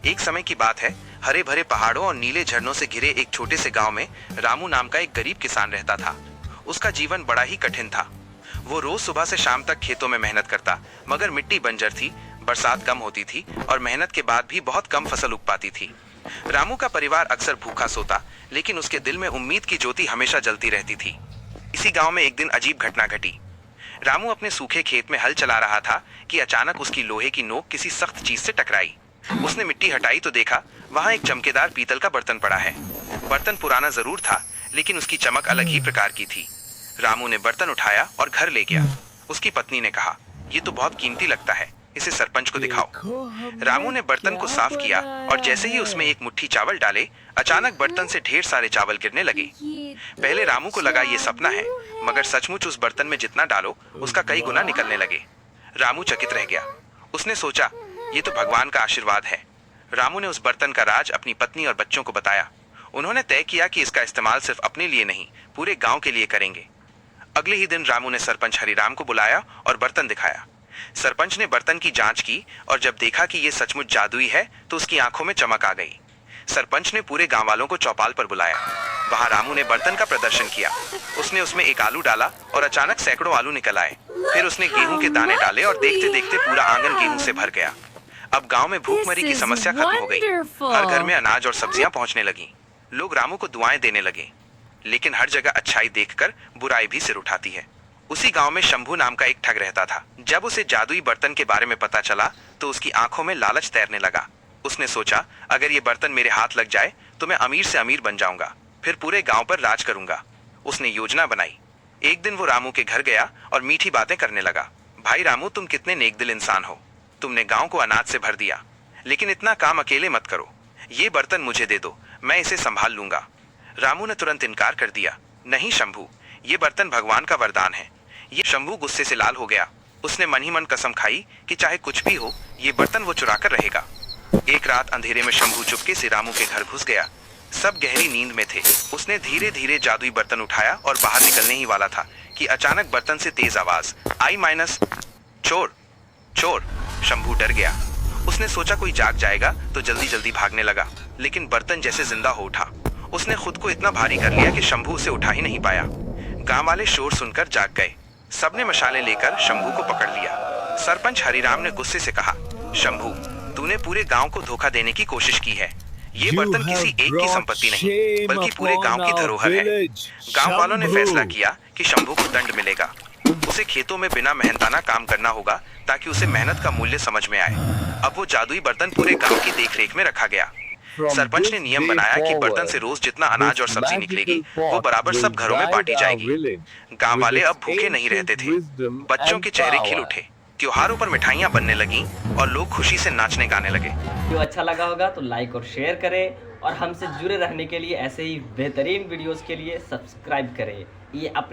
एक समय की बात है, हरे भरे पहाड़ों और नीले झरनों से घिरे एक छोटे से गांव में रामू नाम का एक गरीब किसान रहता था। उसका जीवन बड़ा ही कठिन था। वो रोज सुबह से शाम तक खेतों में मेहनत करता, मगर मिट्टी बंजर थी, बरसात कम होती थी और मेहनत के बाद भी बहुत कम फसल उग पाती थी। रामू का परिवार अक्सर भूखा सोता, लेकिन उसके दिल में उम्मीद की ज्योति हमेशा जलती रहती थी। इसी गांव में एक दिन अजीब घटना घटी। रामू अपने सूखे खेत में हल चला रहा था कि अचानक उसकी लोहे की नोक किसी सख्त चीज से टकराई। उसने मिट्टी हटाई तो देखा वहां एक चमकेदार पीतल का बर्तन पड़ा है। बर्तन पुराना जरूर था, लेकिन उसकी चमक अलग ही प्रकार की थी। रामू ने बर्तन उठाया और घर ले गया। उसकी पत्नी ने कहा, ये तो बहुत कीमती लगता है, इसे सरपंच को दिखाओ। रामू ने बर्तन को साफ किया और जैसे ही उसमें एक मुट्ठी चावल डाले, अचानक बर्तन से ढेर सारे चावल गिरने लगे। पहले रामू को लगा ये सपना है, मगर सचमुच उस बर्तन में जितना डालो उसका कई गुना निकलने लगे। रामू चकित रह गया। उसने सोचा, ये तो भगवान का आशीर्वाद है। रामू ने उस बर्तन का राज अपनी पत्नी और बच्चों को बताया। उन्होंने तय किया कि इसका इस्तेमाल सिर्फ अपने लिए नहीं, पूरे गांव के लिए करेंगे। अगले ही दिन रामू ने सरपंच हरिराम को बुलाया और बर्तन दिखाया। सरपंच ने बर्तन की जांच की और जब देखा कि ये सचमुच जादुई है तो उसकी आंखों में चमक आ गई। सरपंच ने पूरे गांव वालों को चौपाल पर बुलाया। वहां रामू ने बर्तन का प्रदर्शन किया। उसने उसमें एक आलू डाला और अचानक सैकड़ों आलू निकल आए। फिर उसने गेहूं के दाने डाले और देखते देखते पूरा आंगन गेहूं से भर गया। अब गांव में भूखमरी की समस्या खत्म हो गई। हर घर में अनाज और सब्जियां पहुंचने लगी। लोग रामू को दुआएं देने लगे। लेकिन हर जगह अच्छाई देखकर बुराई भी सिर उठाती है। उसी गांव में शंभू नाम का एक ठग रहता था। जब उसे जादुई बर्तन के बारे में पता चला तो उसकी आंखों में लालच तैरने लगा। उसने सोचा, अगर ये बर्तन मेरे हाथ लग जाए तो मैं अमीर से अमीर बन जाऊंगा, फिर पूरे गांव पर राज करूंगा। उसने योजना बनाई। एक दिन वो रामू के घर गया और मीठी बातें करने लगा। भाई रामू, तुम कितने नेकदिल इंसान हो। तुमने गांव को अनाज से भर दिया, लेकिन इतना काम अकेले मत करो। ये बर्तन मुझे दे दो, मैं इसे संभाल लूंगा। रामू ने तुरंत इनकार कर दिया। नहीं शंभू, ये बर्तन भगवान का वरदान है। ये शंभू गुस्से से लाल हो गया। उसने मन ही मन कसम खाई कि चाहे कुछ भी हो, ये बर्तन वो चुरा कर रहेगा। एक रात अंधेरे में शंभू चुपके से रामू के घर घुस गया। सब गहरी नींद में थे। उसने धीरे धीरे जादुई बर्तन उठाया और बाहर निकलने ही वाला था कि अचानक बर्तन से तेज आवाज आई, माइनस चोर चोर। शंभू डर गया। उसने सोचा कोई जाग जाएगा तो जल्दी जल्दी भागने लगा, लेकिन बर्तन जैसे जिंदा हो उठा। उसने खुद को इतना भारी कर लिया कि शंभू उसे उठा ही नहीं पाया। गांव वाले शोर सुनकर जाग गए। सबने मशाले लेकर शंभू को पकड़ लिया। सरपंच हरिराम ने गुस्से से कहा, शंभू, तूने पूरे गांव को धोखा देने की कोशिश की है। ये बर्तन किसी एक की संपत्ति नहीं, बल्कि पूरे गांव की धरोहर है। गांव वालों ने फैसला किया कि शंभू को दंड मिलेगा। उसे खेतों में बिना मेहनताना काम करना होगा ताकि उसे मेहनत का मूल्य समझ में आए। अब वो जादुई बर्तन पूरे गांव की देखरेख में रखा गया। सरपंच ने नियम बनाया कि बर्तन से रोज जितना अनाज और सब्जी निकलेगी वो बराबर सब घरों में बांटी जाएगी। गांव वाले अब भूखे नहीं रहते थे। बच्चों के चेहरे खिल उठे। त्योहारों पर मिठाइयां बनने लगी और लोग खुशी से नाचने गाने लगे। वीडियो अच्छा लगा होगा तो लाइक और शेयर करें और हमसे जुड़े रहने के लिए ऐसे ही बेहतरीन वीडियोस के लिए सब्सक्राइब करें। ये